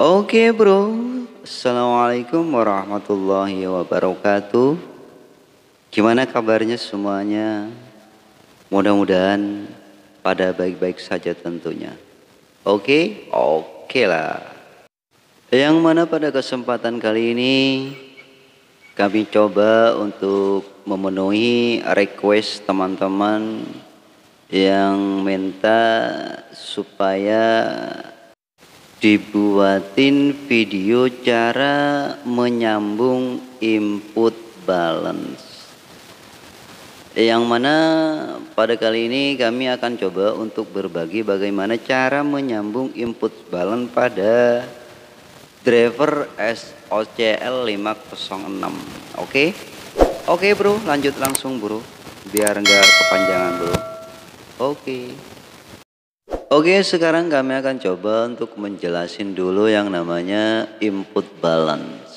Oke bro, Assalamualaikum warahmatullahi wabarakatuh. Gimana kabarnya semuanya? Mudah-mudahan pada baik-baik saja tentunya. Oke lah. Yang mana pada kesempatan kali ini kami coba untuk memenuhi request teman-teman yang minta supaya dibuatin video cara menyambung input balance. Yang mana pada kali ini kami akan coba untuk berbagi bagaimana cara menyambung input balance pada driver SOCL 506. Oke bro, lanjut langsung bro, biar nggak kepanjangan bro. Oke, sekarang kami akan coba untuk menjelasin dulu yang namanya input balance.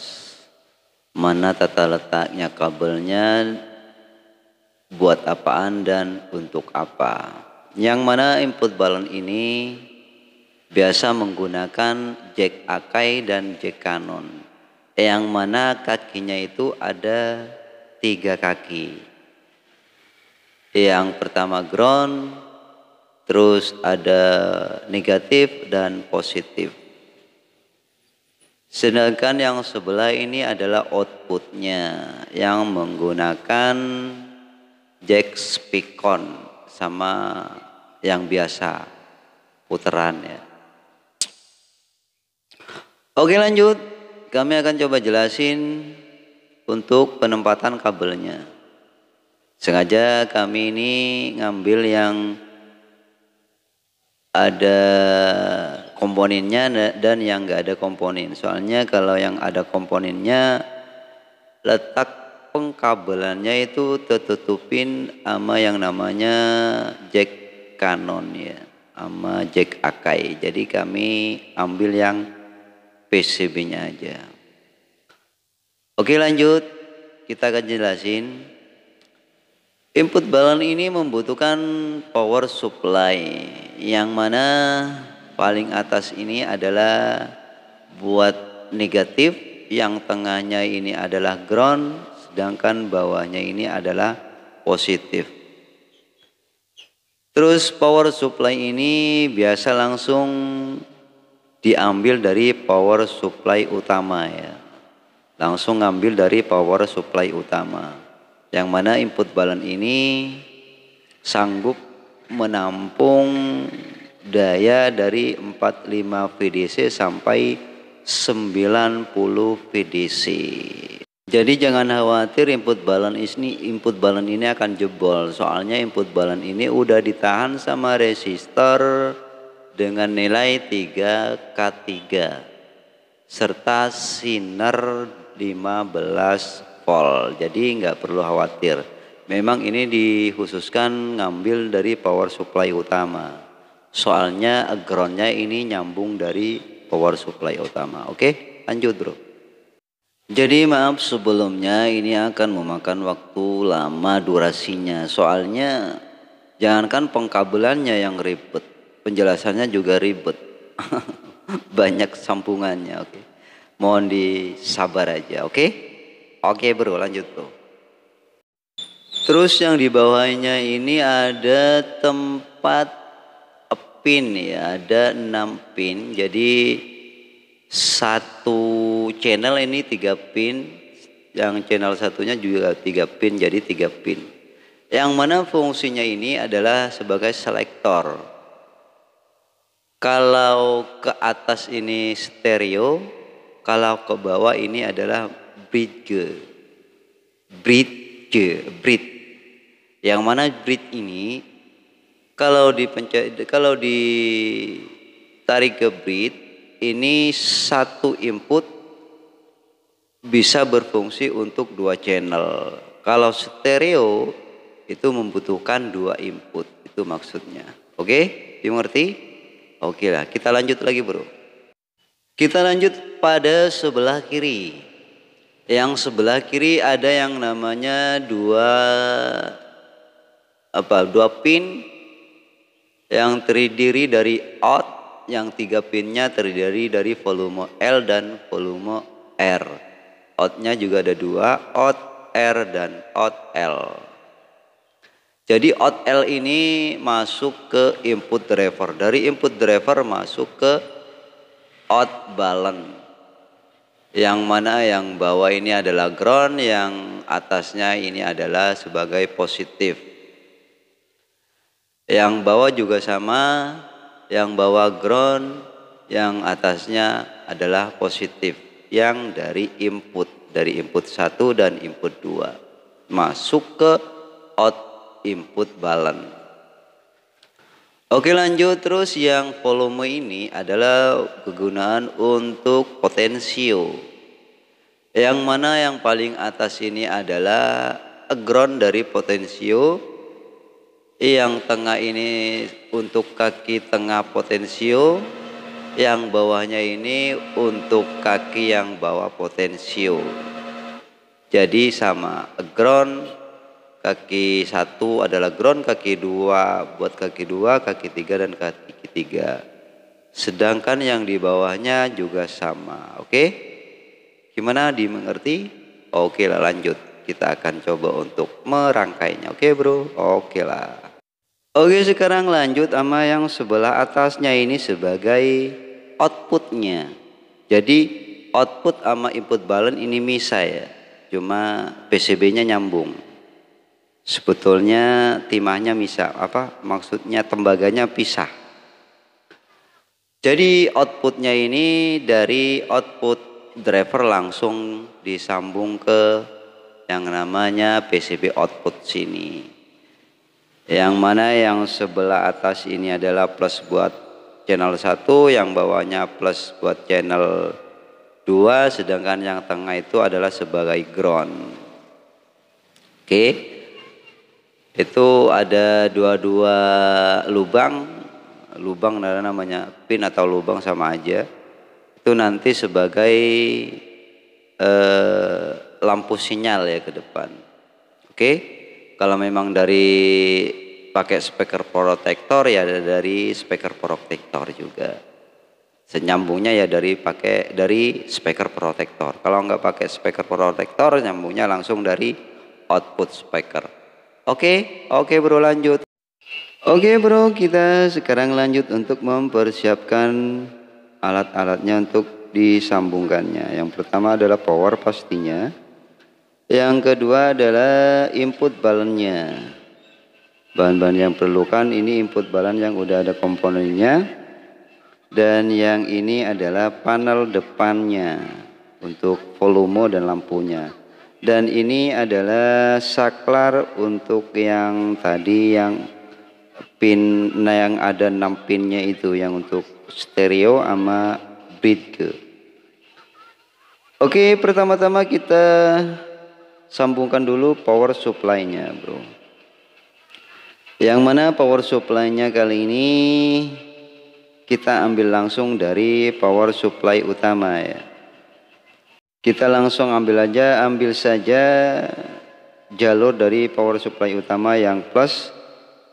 Mana tata letaknya kabelnya, buat apaan dan untuk apa. Yang mana input balance ini biasa menggunakan jack Akai dan jack Canon. Yang mana kakinya itu ada 3 kaki. Yang pertama ground, terus ada negatif dan positif. Sedangkan yang sebelah ini adalah outputnya yang menggunakan jack Spicon sama yang biasa puteran ya. Oke lanjut, kami akan coba jelasin untuk penempatan kabelnya. Sengaja kami ini ngambil yang ada komponennya dan yang enggak ada komponen. Soalnya kalau yang ada komponennya letak pengkabelannya itu tertutupin sama yang namanya jack Canon ya, sama jack Akai. Jadi kami ambil yang PCB-nya aja. Oke lanjut, kita akan jelasin. Input balance ini membutuhkan power supply yang mana paling atas ini adalah buat negatif, yang tengahnya ini adalah ground, sedangkan bawahnya ini adalah positif. Terus power supply ini biasa langsung diambil dari power supply utama ya. Langsung ngambil dari power supply utama. Yang mana input balance ini sanggup menampung daya dari 45 VDC sampai 90 VDC. Jadi jangan khawatir input balance ini akan jebol. Soalnya input balance ini udah ditahan sama resistor dengan nilai 3K3 serta sinar 15 volt. Jadi nggak perlu khawatir. Memang ini dikhususkan ngambil dari power supply utama. Soalnya groundnya ini nyambung dari power supply utama. Oke, lanjut bro. Jadi maaf sebelumnya ini akan memakan waktu lama durasinya. Soalnya jangankan pengkabelannya yang ribet, penjelasannya juga ribet. Banyak sambungannya. Oke. Mohon disabar aja. Oke bro, lanjut bro. Terus yang di bawahnya ini ada tempat pin ya, ada 6 pin. Jadi satu channel ini 3 pin, yang channel satunya juga 3 pin, jadi 3 pin. Yang mana fungsinya ini adalah sebagai selektor. Kalau ke atas ini stereo, kalau ke bawah ini adalah bridge. Yang mana bridge ini kalau ditarik ke bridge ini satu input bisa berfungsi untuk 2 channel. Kalau stereo itu membutuhkan 2 input, itu maksudnya. Oke, dimengerti? Oke lah, kita lanjut lagi bro. Kita lanjut pada sebelah kiri. Yang sebelah kiri ada yang namanya 2 pin yang terdiri dari out yang 3 pinnya terdiri dari volume L dan volume R. Outnya juga ada 2, out R dan out L. Jadi out L ini masuk ke input driver. Dari input driver masuk ke out balance. Yang mana yang bawah ini adalah ground, yang atasnya ini adalah sebagai positif. Yang bawah juga sama, yang bawah ground, yang atasnya adalah positif. Yang dari input 1 dan input 2 masuk ke out input balance. Oke, lanjut. Terus yang volume ini adalah kegunaan untuk potensio. Yang mana yang paling atas ini adalah ground dari potensio. Yang tengah ini untuk kaki tengah potensio. Yang bawahnya ini untuk kaki yang bawah potensio. Jadi sama, ground kaki 1 adalah ground, kaki 2 buat kaki 2, kaki 3 dan kaki 3. Sedangkan yang di bawahnya juga sama. Oke? Gimana, dimengerti? Oke lah, lanjut. Kita akan coba untuk merangkainya. Oke bro? Oke lah. Oke, sekarang lanjut sama yang sebelah atasnya ini sebagai outputnya. Jadi output sama input balance ini misah ya. Cuma PCB-nya nyambung. Sebetulnya timahnya misah, maksudnya tembaganya pisah. Jadi outputnya ini dari output driver langsung disambung ke yang namanya PCB output sini. Yang mana yang sebelah atas ini adalah plus buat channel 1, yang bawahnya plus buat channel 2, sedangkan yang tengah itu adalah sebagai ground. Oke. Itu ada dua lubang namanya pin atau lubang sama aja. Itu nanti sebagai lampu sinyal ya ke depan. Oke. Kalau memang dari pakai speaker protektor ya dari speaker protektor juga. Senyambungnya ya dari speaker protektor. Kalau nggak pakai speaker protektor, nyambungnya langsung dari output speaker. Oke bro, lanjut. Oke bro, kita sekarang lanjut untuk mempersiapkan alat-alatnya untuk disambungkannya. Yang pertama adalah power pastinya. Yang kedua adalah input balance-nya. Bahan-bahan yang perlukan ini input balance yang udah ada komponennya. Dan yang ini adalah panel depannya untuk volume dan lampunya. Dan ini adalah saklar untuk yang tadi yang pin yang ada 6 pinnya itu, yang untuk stereo sama bridge. Oke, pertama-tama kita sambungkan dulu power supply-nya, bro. Yang mana power supply-nya kali ini kita ambil langsung dari power supply utama ya. Kita langsung ambil saja jalur dari power supply utama yang plus.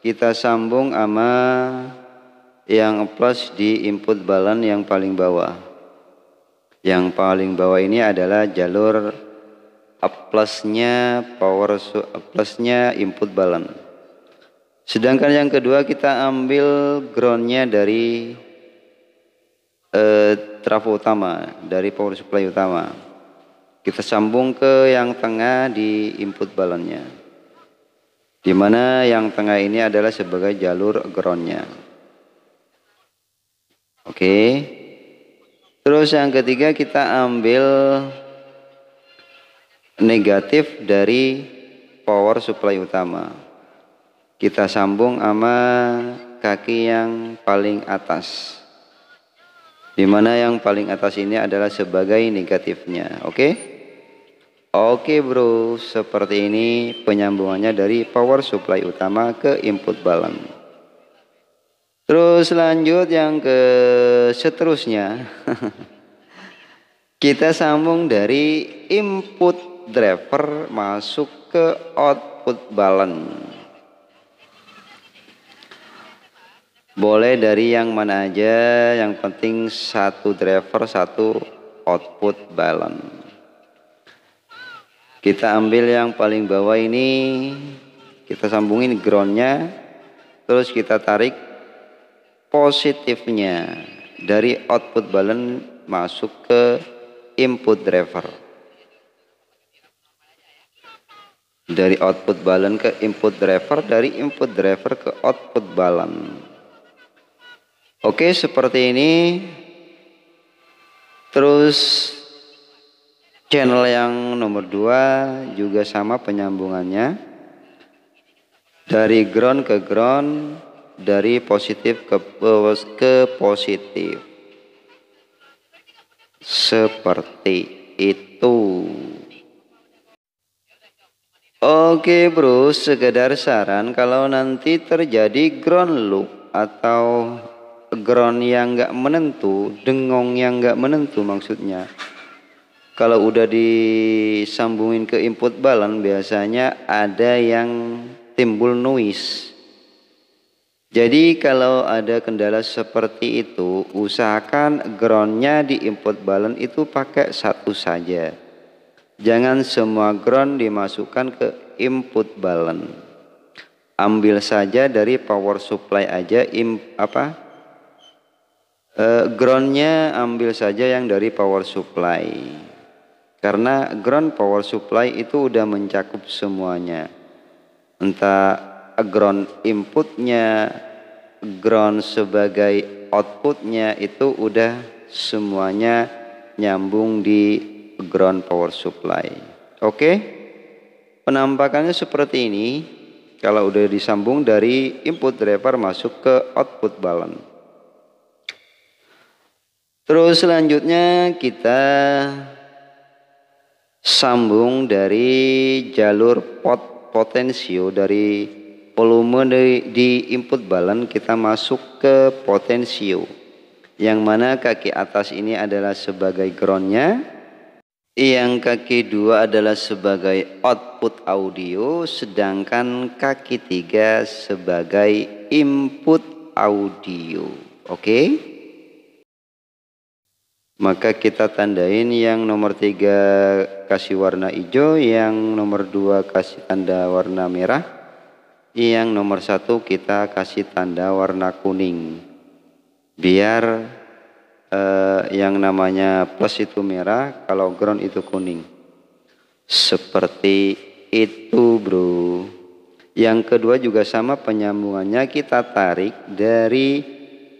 Kita sambung sama yang plus di input balance yang paling bawah. Yang paling bawah ini adalah jalur plusnya plusnya input balance. Sedangkan yang kedua kita ambil groundnya dari trafo utama, dari power supply utama. Kita sambung ke yang tengah di input balance-nya. Di mana yang tengah ini adalah sebagai jalur groundnya. Oke. Terus yang ketiga kita ambil negatif dari power supply utama. Kita sambung sama kaki yang paling atas. Di mana yang paling atas ini adalah sebagai negatifnya. Oke? Oke bro, seperti ini penyambungannya dari power supply utama ke input balance. Terus lanjut yang ke seterusnya. Kita sambung dari input driver masuk ke output balance. Boleh dari yang mana aja, yang penting satu driver, satu output balance. Kita ambil yang paling bawah ini, kita sambungin groundnya, terus kita tarik positifnya dari output balance masuk ke input driver. Dari output balance ke input driver, dari input driver ke output balance. Oke, seperti ini. Terus channel yang nomor 2 juga sama penyambungannya. Dari ground ke ground, dari positif ke positif. Seperti itu. Oke bro, sekedar saran kalau nanti terjadi ground loop atau ground yang nggak menentu, dengong yang nggak menentu maksudnya. Kalau udah disambungin ke input balance biasanya ada yang timbul noise. Jadi kalau ada kendala seperti itu, usahakan groundnya di input balance itu pakai satu saja. Jangan semua ground dimasukkan ke input balance. Ambil saja dari power supply aja groundnya ambil saja yang dari power supply, karena ground power supply itu udah mencakup semuanya, entah ground inputnya, ground sebagai outputnya, itu udah semuanya nyambung di ground power supply. Oke, penampakannya seperti ini kalau udah disambung dari input driver masuk ke output balance. Terus selanjutnya kita sambung dari jalur potensio, dari volume di input balance kita masuk ke potensio, yang mana kaki atas ini adalah sebagai groundnya, yang kaki 2 adalah sebagai output audio, sedangkan kaki 3 sebagai input audio. Oke? Maka kita tandain yang nomor 3 kasih warna hijau, yang nomor 2 kasih tanda warna merah, yang nomor 1 kita kasih tanda warna kuning. Biar yang namanya plus itu merah, kalau ground itu kuning. Seperti itu bro. Yang kedua juga sama penyambungannya, kita tarik dari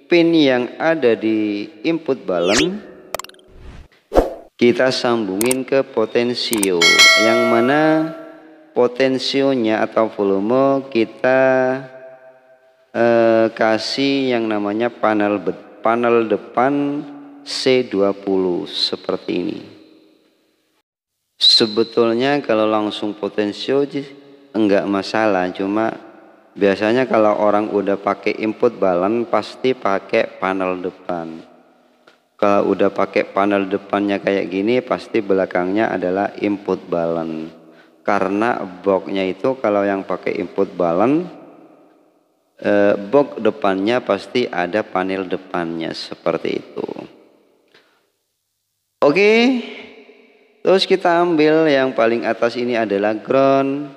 pin yang ada di input balance, kita sambungin ke potensio, yang mana potensionya atau volume kita kasih yang namanya panel depan C20 seperti ini. Sebetulnya kalau langsung potensio enggak masalah, cuma biasanya kalau orang udah pakai input balance pasti pakai panel depan. Kalau udah pakai panel depannya kayak gini, pasti belakangnya adalah input balance. Karena boxnya itu kalau yang pakai input balance, box depannya pasti ada panel depannya seperti itu. Oke, terus kita ambil yang paling atas ini adalah ground,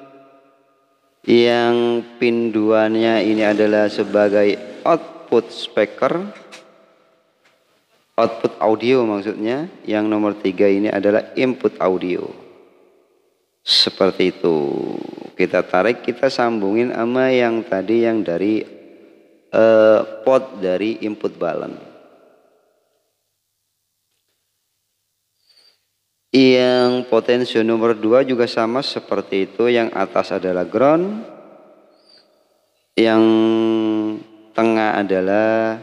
yang pin 2-nya ini adalah sebagai output speaker. Output audio maksudnya, yang nomor 3 ini adalah input audio. Seperti itu. Kita tarik, kita sambungin sama yang tadi yang dari pot dari input balance. Yang potensio nomor 2 juga sama seperti itu, yang atas adalah ground, yang tengah adalah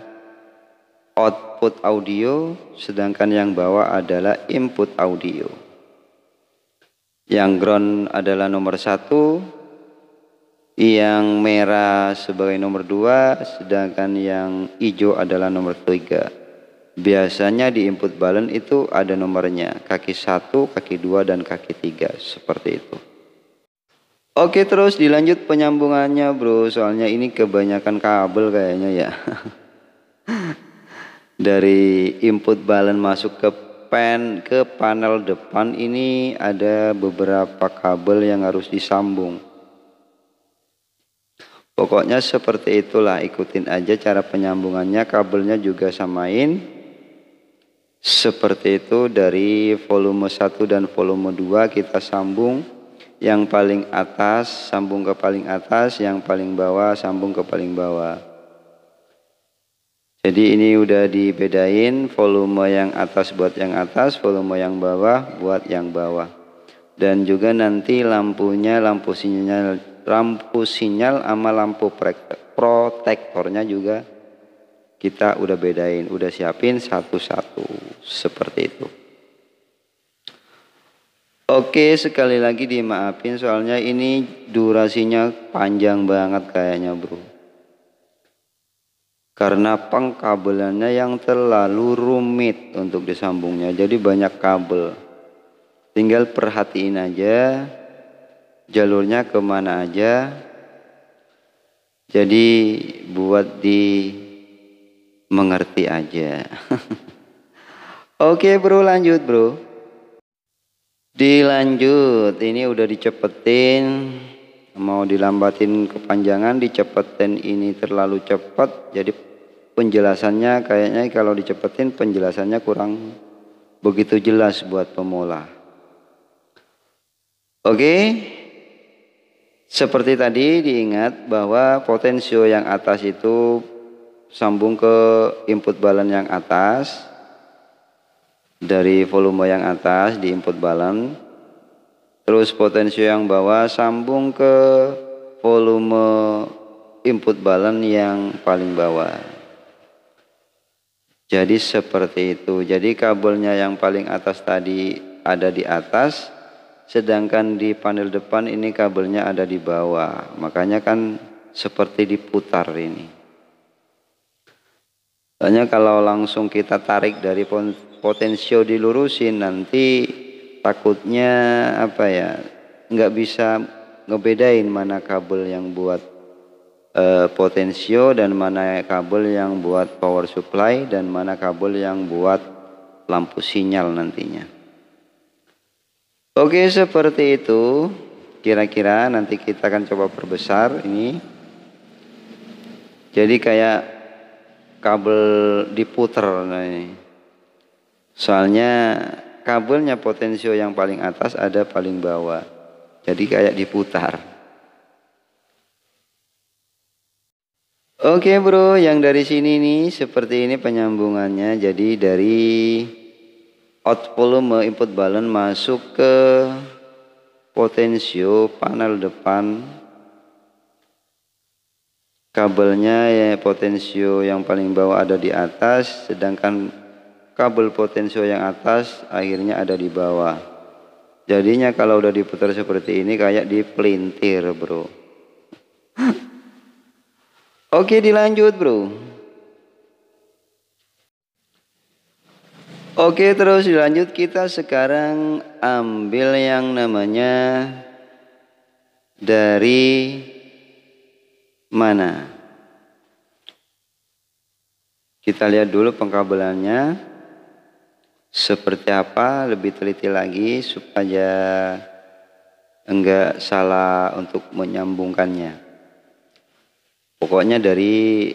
output audio, sedangkan yang bawah adalah input audio. Yang ground adalah nomor 1, yang merah sebagai nomor 2, sedangkan yang hijau adalah nomor 3. Biasanya di input balance itu ada nomornya, kaki 1, kaki 2, dan kaki 3, seperti itu. Oke, terus dilanjut penyambungannya bro, soalnya ini kebanyakan kabel kayaknya ya. Dari input balance masuk ke panel depan ini ada beberapa kabel yang harus disambung. Pokoknya seperti itulah, ikutin aja cara penyambungannya, kabelnya juga samain. Seperti itu, dari volume 1 dan volume 2 kita sambung. Yang paling atas sambung ke paling atas, yang paling bawah sambung ke paling bawah. Jadi ini udah dibedain, volume yang atas buat yang atas, volume yang bawah buat yang bawah. Dan juga nanti lampunya, lampu sinyal sama lampu protektornya juga kita udah bedain, udah siapin satu-satu seperti itu. Oke, sekali lagi dimaafin soalnya ini durasinya panjang banget kayaknya bro. Karena pengkabelannya yang terlalu rumit untuk disambungnya, jadi banyak kabel. Tinggal perhatiin aja jalurnya kemana aja. Jadi buat mengerti aja. Oke bro, lanjut bro. Dilanjut, ini udah dicepetin. Mau dilambatin kepanjangan, dicepetin ini terlalu cepat. Jadi penjelasannya kayaknya kalau dicepetin penjelasannya kurang begitu jelas buat pemula. Oke. Seperti tadi diingat bahwa potensio yang atas itu sambung ke input balance yang atas. Dari volume yang atas di input balance. Terus potensio yang bawah sambung ke volume input balance yang paling bawah. Jadi seperti itu. Jadi kabelnya yang paling atas tadi ada di atas, sedangkan di panel depan ini kabelnya ada di bawah. Makanya kan seperti diputar ini. Soalnya kalau langsung kita tarik dari potensio dilurusin, nanti takutnya apa ya, nggak bisa ngebedain mana kabel yang buat potensio dan mana kabel yang buat power supply dan mana kabel yang buat lampu sinyal nantinya. Oke, seperti itu kira-kira. Nanti kita akan coba perbesar ini. Jadi kayak kabel diputer. Nah ini. Soalnya kabelnya potensio yang paling atas ada paling bawah. Jadi kayak diputar. Oke bro, yang dari sini nih seperti ini penyambungannya. Jadi dari out volume input balance masuk ke potensio panel depan. Kabelnya ya potensio yang paling bawah ada di atas, sedangkan kabel potensio yang atas akhirnya ada di bawah. Jadinya kalau udah diputar seperti ini kayak dipelintir bro. Oke, dilanjut bro. Oke, terus dilanjut, kita sekarang ambil yang namanya dari mana? Kita lihat dulu pengkabelannya seperti apa, lebih teliti lagi supaya enggak salah untuk menyambungkannya. Pokoknya dari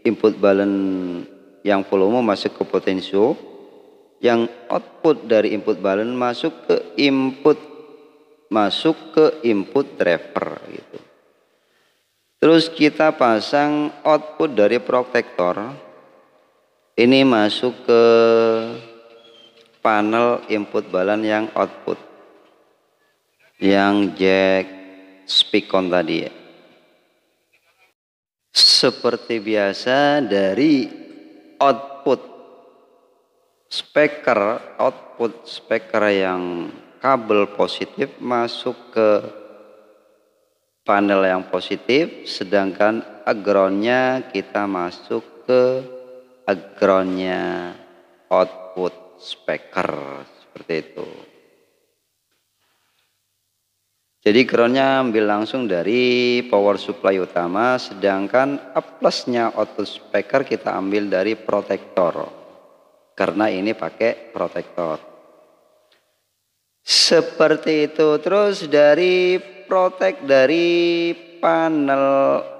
input balance yang volume masuk ke potensio, yang output dari input balance masuk ke input driver gitu. Terus kita pasang output dari protektor ini masuk ke panel input balance yang output, yang jack speakon tadi ya. Seperti biasa dari output speaker yang kabel positif masuk ke panel yang positif, sedangkan groundnya kita masuk ke groundnya output speaker seperti itu. Jadi groundnya ambil langsung dari power supply utama, sedangkan plusnya output speaker kita ambil dari protektor. Karena ini pakai protektor. Seperti itu. Terus dari panel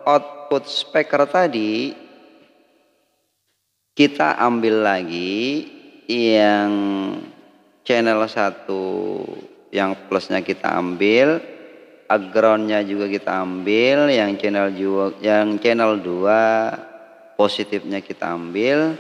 output speaker tadi, kita ambil lagi yang channel 1 yang plusnya kita ambil, groundnya juga kita ambil, yang channel 2 positifnya kita ambil,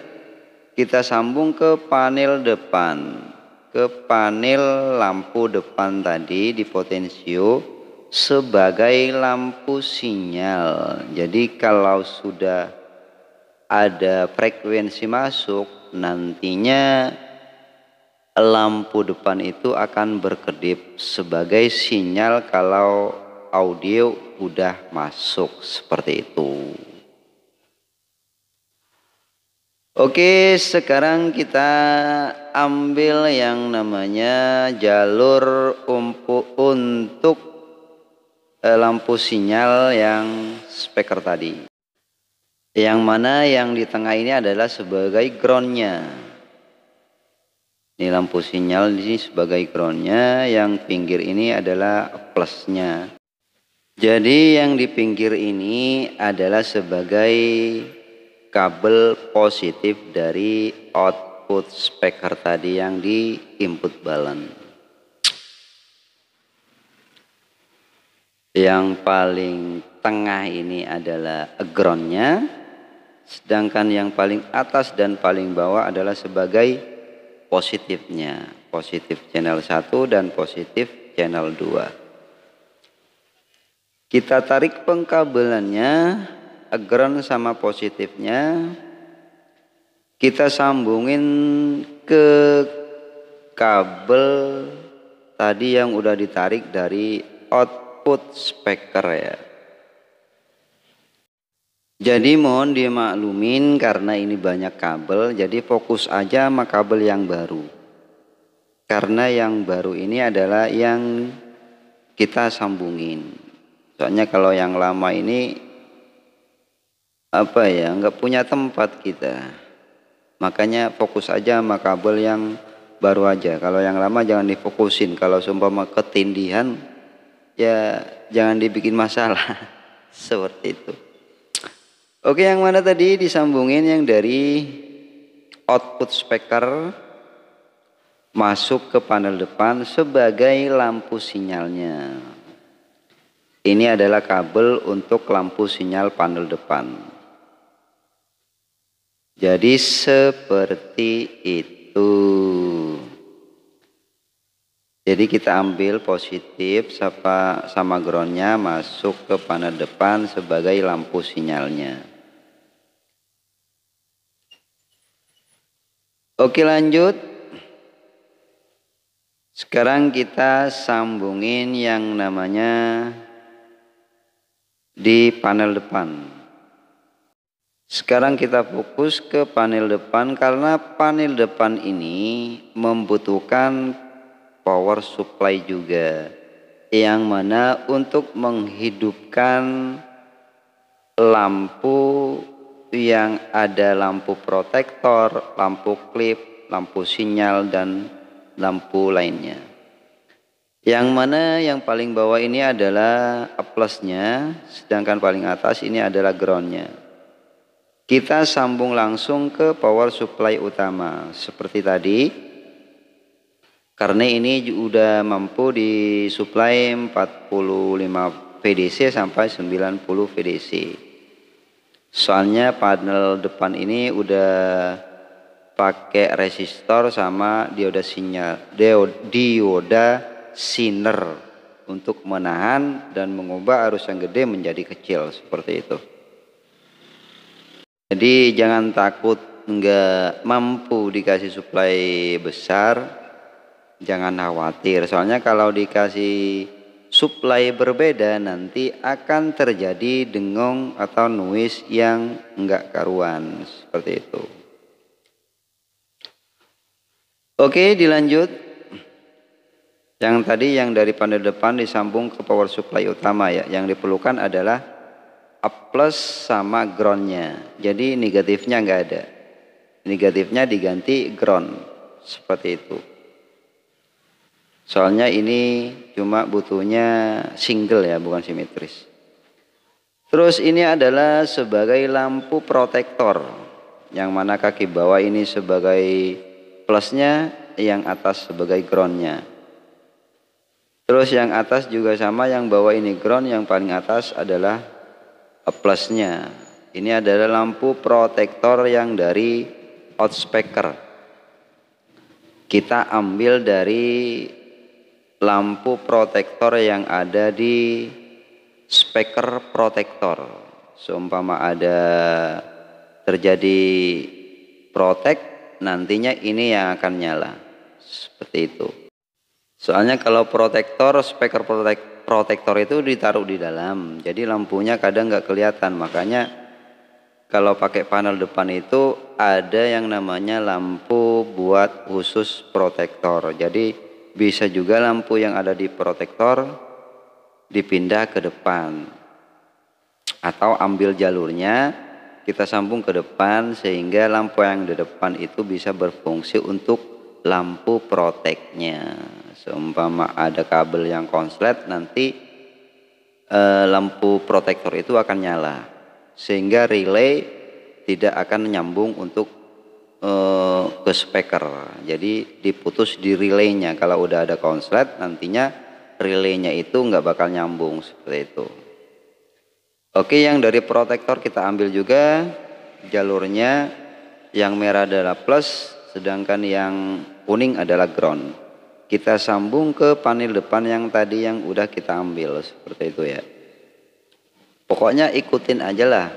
kita sambung ke panel depan, ke panel lampu depan tadi di potensio sebagai lampu sinyal. Jadi kalau sudah ada frekuensi masuk, nantinya lampu depan itu akan berkedip sebagai sinyal kalau audio udah masuk, seperti itu. Oke, sekarang kita ambil yang namanya jalur untuk lampu sinyal yang speaker tadi. Yang mana yang di tengah ini adalah sebagai groundnya. Ini lampu sinyal di sini sebagai groundnya, yang pinggir ini adalah plusnya. Jadi yang di pinggir ini adalah sebagai kabel positif dari output speaker tadi yang di input balance. Yang paling tengah ini adalah groundnya, sedangkan yang paling atas dan paling bawah adalah sebagai positifnya, positif channel 1 dan positif channel 2. Kita tarik pengkabelannya, ground sama positifnya, kita sambungin ke kabel tadi yang udah ditarik dari output speaker ya. Jadi mohon dimaklumin karena ini banyak kabel, jadi fokus aja sama kabel yang baru. Karena yang baru ini adalah yang kita sambungin. Soalnya kalau yang lama ini nggak punya tempat kita. Makanya fokus aja sama kabel yang baru aja. Kalau yang lama jangan difokusin. Kalau seumpama ketindihan ya jangan dibikin masalah. Seperti itu. Oke, yang mana tadi disambungin yang dari output speaker masuk ke panel depan sebagai lampu sinyalnya. Ini adalah kabel untuk lampu sinyal panel depan. Jadi seperti itu. Jadi kita ambil positif sama groundnya masuk ke panel depan sebagai lampu sinyalnya. Oke, lanjut. Sekarang kita sambungin yang namanya di panel depan. Sekarang kita fokus ke panel depan karena panel depan ini membutuhkan power supply juga, yang mana untuk menghidupkan lampu yang ada lampu protektor, lampu klip, lampu sinyal, dan lampu lainnya. Yang mana yang paling bawah ini adalah plusnya, sedangkan paling atas ini adalah groundnya. Kita sambung langsung ke power supply utama seperti tadi. Karena ini udah mampu disuplai 45 VDC sampai 90 VDC. Soalnya panel depan ini udah pakai resistor sama dioda siner untuk menahan dan mengubah arus yang gede menjadi kecil, seperti itu. Jadi jangan takut nggak mampu dikasih suplai besar, jangan khawatir. Soalnya kalau dikasih suplai berbeda nanti akan terjadi dengong atau noise yang enggak karuan, seperti itu. Oke, dilanjut. Yang tadi yang dari panel depan disambung ke power supply utama ya. Yang diperlukan adalah up plus sama groundnya. Jadi negatifnya nggak ada. Negatifnya diganti ground. Seperti itu. Soalnya ini cuma butuhnya single ya, bukan simetris. Terus ini adalah sebagai lampu protektor. Yang mana kaki bawah ini sebagai plusnya, yang atas sebagai groundnya. Terus yang atas juga sama, yang bawah ini ground, yang paling atas adalah plusnya. Ini adalah lampu protektor yang dari outspeaker. Kita ambil dari lampu protektor yang ada di speaker protektor. Seumpama ada terjadi protek, nantinya ini yang akan nyala. Seperti itu. Soalnya kalau protektor, speaker protektor itu ditaruh di dalam. Jadi lampunya kadang nggak kelihatan. Makanya kalau pakai panel depan itu ada yang namanya lampu buat khusus protektor. Jadi bisa juga lampu yang ada di protektor dipindah ke depan. Atau ambil jalurnya, kita sambung ke depan sehingga lampu yang di depan itu bisa berfungsi untuk lampu proteknya. Seumpama ada kabel yang konslet, nanti lampu protektor itu akan nyala. Sehingga relay tidak akan nyambung untuk ke speaker. Jadi diputus di relaynya. Kalau udah ada konslet, nantinya relaynya itu nggak bakal nyambung seperti itu. Oke, yang dari protektor kita ambil juga jalurnya. Yang merah adalah plus, sedangkan yang kuning adalah ground. Kita sambung ke panel depan yang tadi yang udah kita ambil seperti itu ya. Pokoknya ikutin aja lah.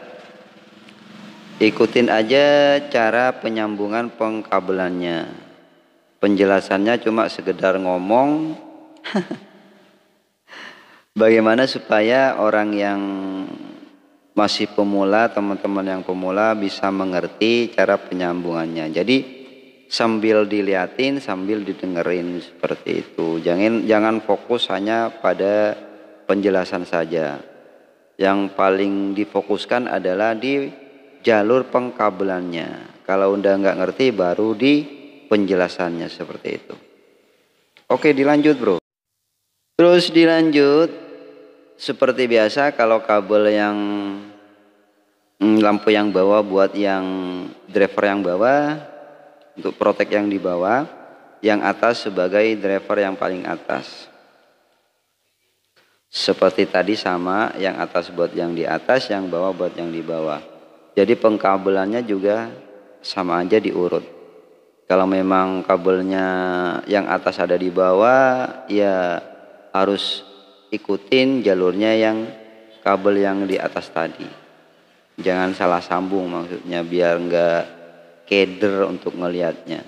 Ikutin aja cara penyambungan pengkabelannya. Penjelasannya cuma sekedar ngomong. Bagaimana supaya orang yang masih pemula, teman-teman yang pemula bisa mengerti cara penyambungannya. Jadi sambil dilihatin, sambil didengerin seperti itu. Jangan fokus hanya pada penjelasan saja. Yang paling difokuskan adalah di jalur pengkabelannya. Kalau udah nggak ngerti baru di penjelasannya seperti itu. Oke, dilanjut bro. Terus dilanjut seperti biasa, kalau kabel yang lampu yang bawah buat yang driver yang bawah, untuk protek yang di bawah, yang atas sebagai driver yang paling atas. Seperti tadi sama, yang atas buat yang di atas, yang bawah buat yang di bawah. Jadi pengkabelannya juga sama aja diurut. Kalau memang kabelnya yang atas ada di bawah, ya harus ikutin jalurnya yang kabel yang di atas tadi. Jangan salah sambung, maksudnya biar enggak keder untuk ngelihatnya.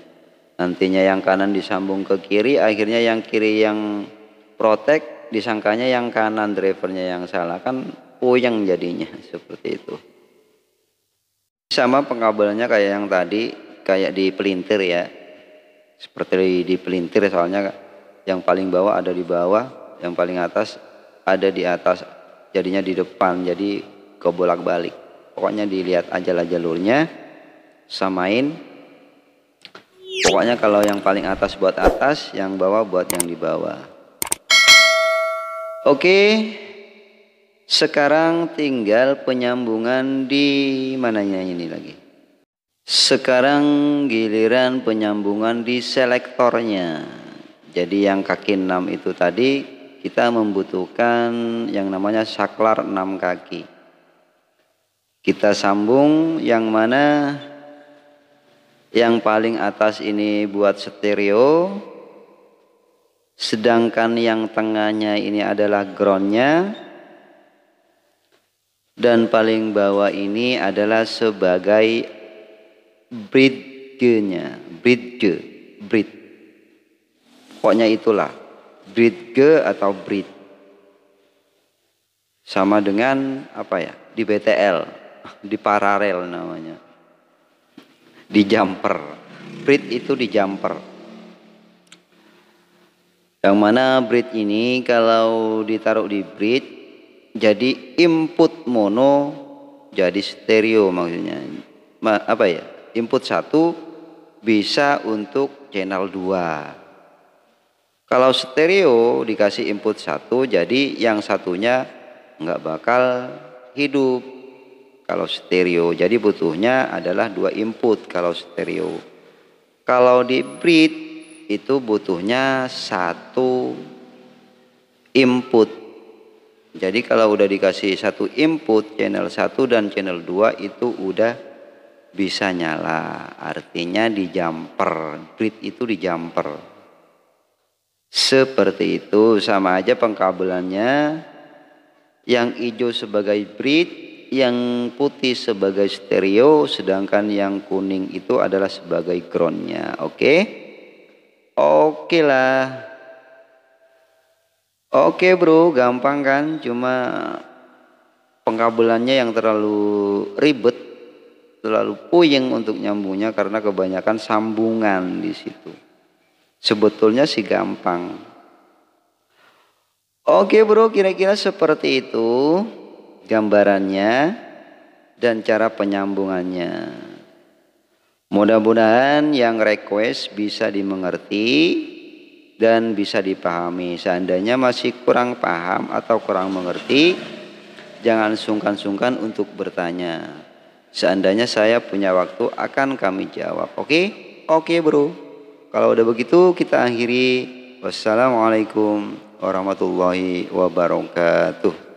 Nantinya yang kanan disambung ke kiri, akhirnya yang kiri yang protek disangkanya yang kanan drivernya yang salah, kan puyeng jadinya seperti itu. Sama pengkabelannya kayak yang tadi, kayak di pelintir ya. Seperti di pelintir, soalnya yang paling bawah ada di bawah, yang paling atas ada di atas, jadinya di depan, jadi kebolak-balik. Pokoknya dilihat aja lah jalurnya, samain. Pokoknya kalau yang paling atas buat atas, yang bawah buat yang di bawah. Oke. Sekarang tinggal penyambungan di mananya ini lagi. Sekarang giliran penyambungan di selektornya. Jadi yang kaki 6 itu tadi kita membutuhkan yang namanya saklar 6 kaki. Kita sambung yang mana yang paling atas ini buat stereo. Sedangkan yang tengahnya ini adalah groundnya. Dan paling bawah ini adalah sebagai bridge-nya, bridge. Pokoknya itulah, bridge atau bridge. Sama dengan apa ya? Di BTL, di paralel namanya. Di jumper. Bridge itu di jumper. Yang mana bridge ini kalau ditaruh di bridge jadi input mono jadi stereo maksudnya. Apa ya? Input 1 bisa untuk channel 2. Kalau stereo dikasih input 1 jadi yang satunya nggak bakal hidup. Kalau stereo jadi butuhnya adalah 2 input kalau stereo. Kalau di bridge itu butuhnya 1 input. Jadi kalau udah dikasih 1 input channel 1 dan channel 2 itu udah bisa nyala. Artinya di jumper, bridge itu di jumper. Seperti itu, sama aja pengkabelannya. Yang hijau sebagai bridge, yang putih sebagai stereo, sedangkan yang kuning itu adalah sebagai groundnya. Oke? Oke lah. Oke bro, gampang kan? Cuma pengkabelannya yang terlalu ribet, terlalu puyeng untuk nyambungnya karena kebanyakan sambungan di situ. Sebetulnya sih gampang. Oke bro, kira-kira seperti itu gambarannya dan cara penyambungannya. Mudah-mudahan yang request bisa dimengerti dan bisa dipahami. Seandainya masih kurang paham atau kurang mengerti, jangan sungkan-sungkan untuk bertanya. Seandainya saya punya waktu akan kami jawab. Oke? Oke bro. Kalau udah begitu kita akhiri. Wassalamualaikum warahmatullahi wabarakatuh.